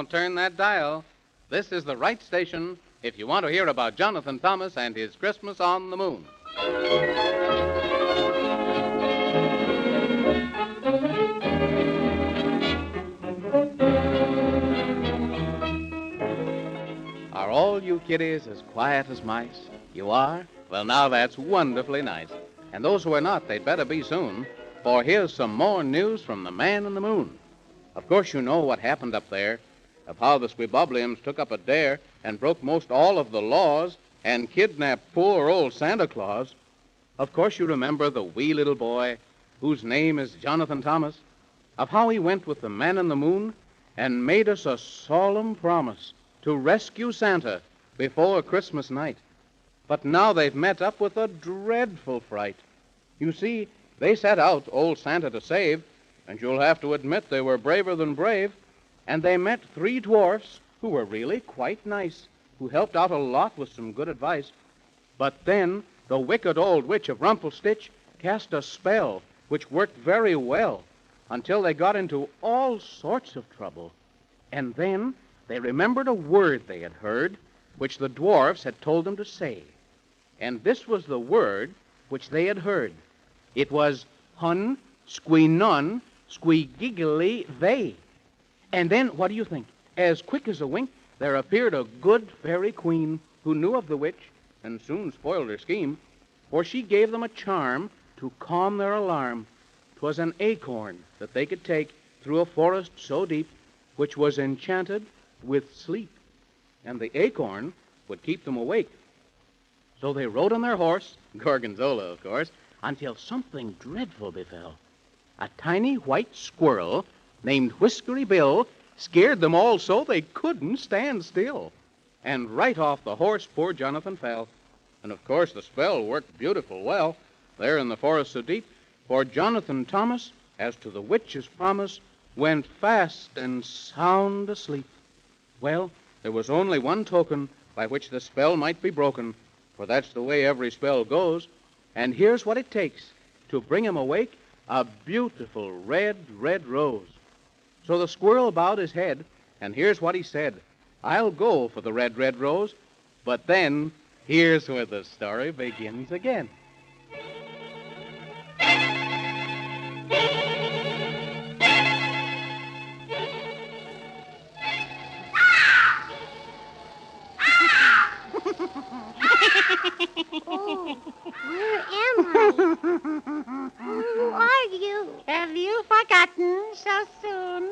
don't turn that dial. This is the right station if you want to hear about Jonathan Thomas and his Christmas on the Moon. Are all you kiddies as quiet as mice? You are? Well, now that's wonderfully nice. And those who are not, they'd better be soon, for here's some more news from the man in the moon. Of course, you know what happened up there, of how the Squibobbliums took up a dare and broke most all of the laws and kidnapped poor old Santa Claus. Of course, you remember the wee little boy whose name is Jonathan Thomas, of how he went with the man in the moon and made us a solemn promise to rescue Santa before Christmas night. But now they've met up with a dreadful fright. You see, they set out old Santa to save, and you'll have to admit they were braver than brave, and they met 3 dwarfs who were really quite nice, who helped out a lot with some good advice. But then the wicked old witch of Rumpelstitch cast a spell which worked very well until they got into all sorts of trouble. And then they remembered a word they had heard, which the dwarfs had told them to say. And this was the word which they had heard. It was hun, squee nun, squee giggly they. And then, what do you think? As quick as a wink, there appeared a good fairy queen who knew of the witch and soon spoiled her scheme, for she gave them a charm to calm their alarm. 'Twas an acorn that they could take through a forest so deep, which was enchanted with sleep, and the acorn would keep them awake. So they rode on their horse, Gorgonzola, of course, until something dreadful befell. A tiny white squirrel named Whiskery Bill scared them all so they couldn't stand still. And right off the horse poor Jonathan fell. And of course the spell worked beautiful well there in the forest so deep, for Jonathan Thomas, as to the witch's promise, went fast and sound asleep. Well, there was only one token by which the spell might be broken, for that's the way every spell goes. And here's what it takes to bring him awake: a beautiful red, red rose. So the squirrel bowed his head, and here's what he said: I'll go for the red, red rose. But then, here's where the story begins again. Oh, where am I? Who are you? Have you forgotten so soon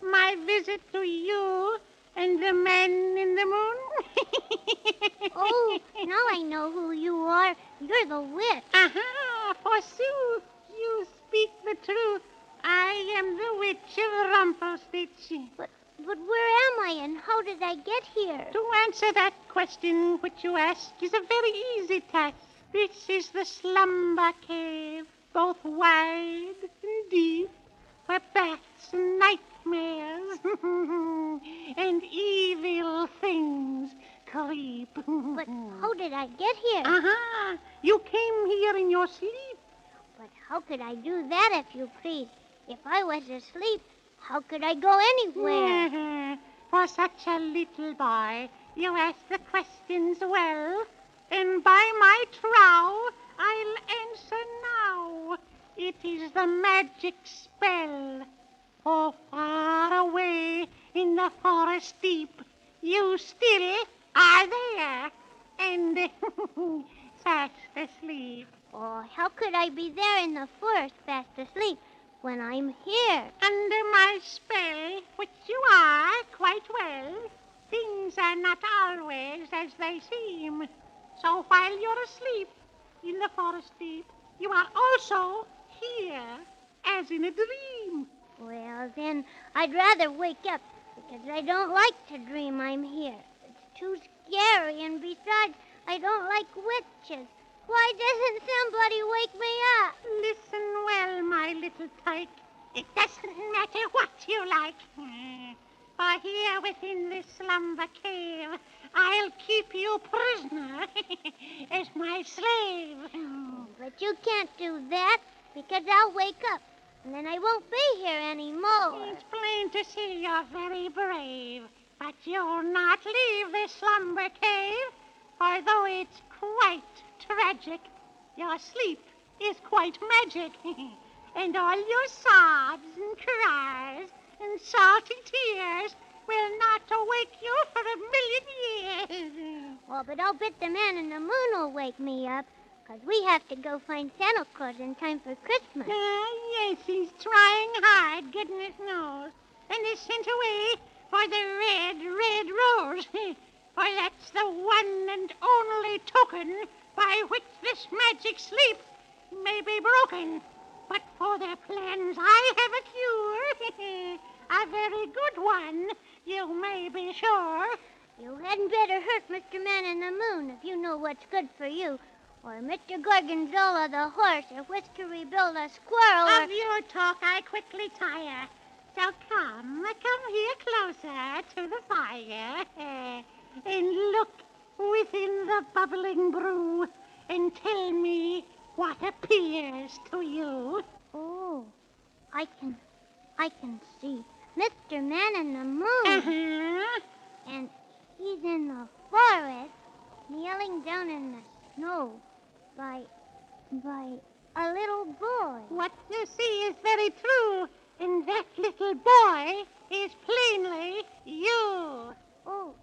my visit to you and the man in the moon? Oh, now I know who you are. You're the witch. Aha, forsooth, you speak the truth. I am the witch of Rumpelstitch. But where am I and how did I get here? To answer that question which you ask is a very easy task. This is the slumber cave, both wide and deep, where bats and nightmares and evil things creep. But how did I get here? Aha! You came here in your sleep. But how could I do that, if you please? If I was asleep, how could I go anywhere? For such a little boy, you ask the questions well, and by my trow, I'll answer now. It is the magic spell. For far away in the forest deep, you still are there, and fast asleep. Oh, how could I be there in the forest fast asleep when I'm here? Under my spell, which you are quite well, things are not always as they seem. So while you're asleep in the forest deep, you are also here, as in a dream. Well, then, I'd rather wake up, because I don't like to dream I'm here. It's too scary, and besides, I don't like witches. Why doesn't somebody wake me up? Listen well, my little tyke. It doesn't matter what you like. For here within this slumber cave, I'll keep you prisoner as my slave. But you can't do that, because I'll wake up. and then I won't be here anymore. It's plain to see you're very brave, but you'll not leave this slumber cave, although it's quite tragic. Your sleep is quite magic, and all your sobs and cries and salty tears will not awake you for a million years. Oh, but I'll bet the man in the moon will wake me up, 'cause we have to go find Santa Claus in time for Christmas. Yes, he's trying hard, goodness knows, and is sent away for the red rose. For that's the one and only token by which this magic sleep may be broken. But for their plans I have a cure, a very good one, you may be sure. You hadn't better hurt Mr. Man in the Moon if you know what's good for you. Or Mr. Gorgonzola the horse, or Whiskery Bill the squirrel, or... Of your talk I quickly tire. So come here closer to the fire, and look within the bubbling brew, and tell me what appears to you. Oh, I can see Mr. Man in the Moon. Uh-huh. And he's in the forest, kneeling down in the snow by a little boy. What you see is very true, and that little boy is plainly you. Oh,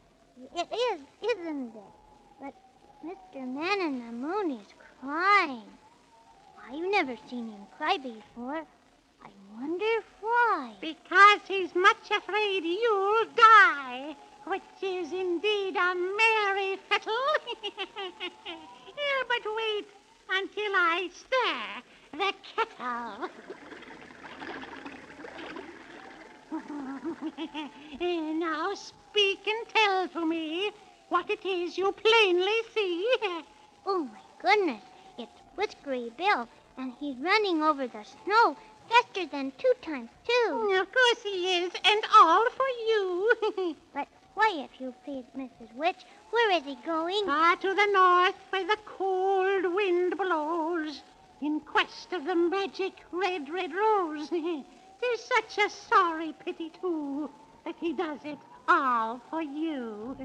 it is, isn't it? But Mr. Man in the Moon is crying. I've never seen him cry before. I wonder why. Because he's much afraid you'll die, which is indeed a merry fettle. Yeah, but wait until I stir the kettle. Now speak and tell to me what it is you plainly see. Oh, my goodness. It's Whiskery Bill, and he's running over the snow faster than 2 times 2. Of course he is, and all for you. But why, if you please, Mrs. Witch, where is he going? Far to the north where the cold wind blows, in quest of the magic red rose. 'Tis such a sorry pity, too, that he does it all for you.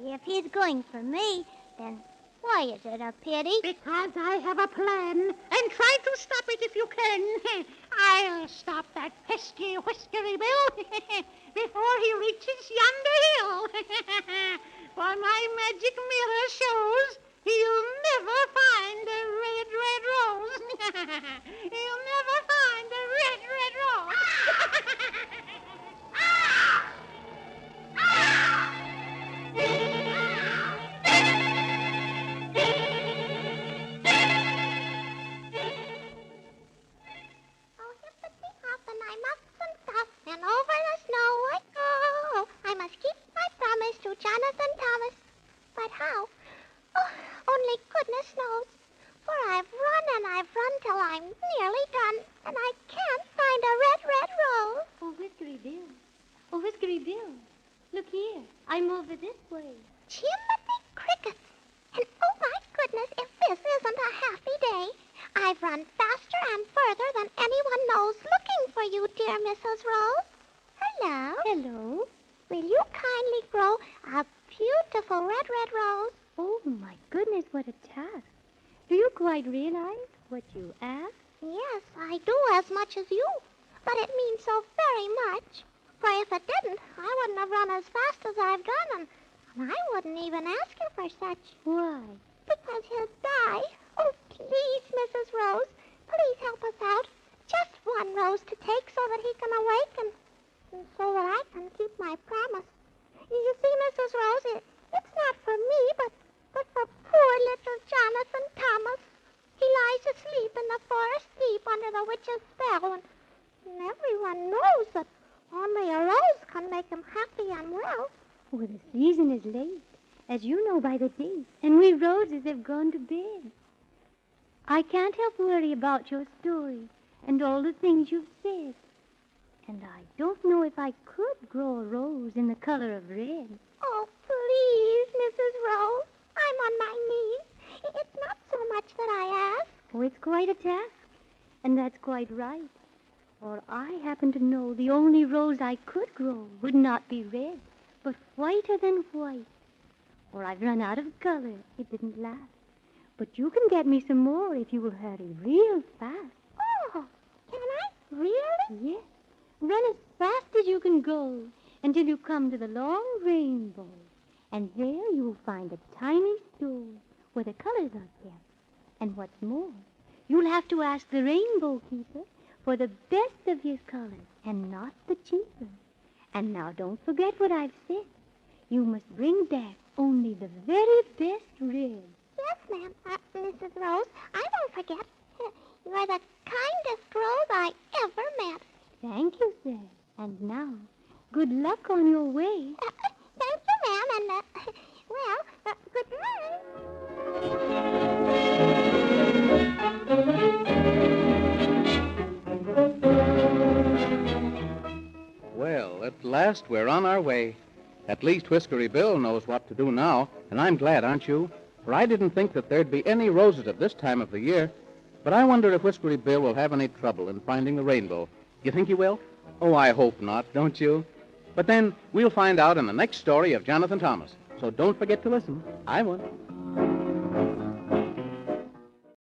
If he's going for me, then why is it a pity? Because I have a plan, and try to stop it if you can. I'll stop that pesky Whiskery Bill before he reaches yonder hill. For my magic mirror shows he'll never find a red rose. He'll never find a red rose. And over the snow I go. I must keep my promise to Jonathan Thomas. But how? Oh, only goodness knows. For I've run and I've run till I'm nearly done, and I can't find a red rose. Oh, Whiskery Bill. Oh, Whiskery Bill. Look here. I'm over this way. Jiminy crickets. And oh my goodness, if this isn't a happy day. I've run faster and further than anyone knows looking for you, dear Mrs. Rose. Hello. Hello. Will you kindly grow a beautiful red rose? Oh, my goodness, what a task. Do you quite realize what you asked? Yes, I do as much as you. But it means so very much. For if it didn't, I wouldn't have run as fast as I've done, and I wouldn't even ask you for such. Why? Because he'll die. Oh, please, Mrs. Rose, please help us out. Just one rose to take so that he can awaken, and so that I can keep my promise. You see, Mrs. Rose, it's not for me, but for poor little Jonathan Thomas. He lies asleep in the forest deep under the witch's spell, and everyone knows that only a rose can make him happy and well. Well, the season is late, as you know by the date, and we roses have gone to bed. I can't help worry about your story and all the things you've said. And I don't know if I could grow a rose in the color of red. Oh, please, Mrs. Rose. I'm on my knees. It's not so much that I ask. Oh, it's quite a task, and that's quite right. For I happen to know the only rose I could grow would not be red, but whiter than white. For I've run out of color. It didn't last. But you can get me some more if you will hurry real fast. Oh, can I? Really? Yes. Run as fast as you can go until you come to the long rainbow. And there you will find a tiny store where the colors are kept. And what's more, you'll have to ask the rainbow keeper for the best of his colors and not the cheaper. And now don't forget what I've said. You must bring back only the very best red. Yes, ma'am. Mrs. Rose, I won't forget. You are the kindest rose I ever met. Thank you, sir. And now, good luck on your way. Thank you, ma'am, and, good night. Well, at last we're on our way. At least Whiskery Bill knows what to do now, and I'm glad, aren't you? For I didn't think that there'd be any roses at this time of the year. But I wonder if Whiskery Bill will have any trouble in finding the rainbow. You think he will? Oh, I hope not, don't you? But then we'll find out in the next story of Jonathan Thomas. So don't forget to listen. I won't.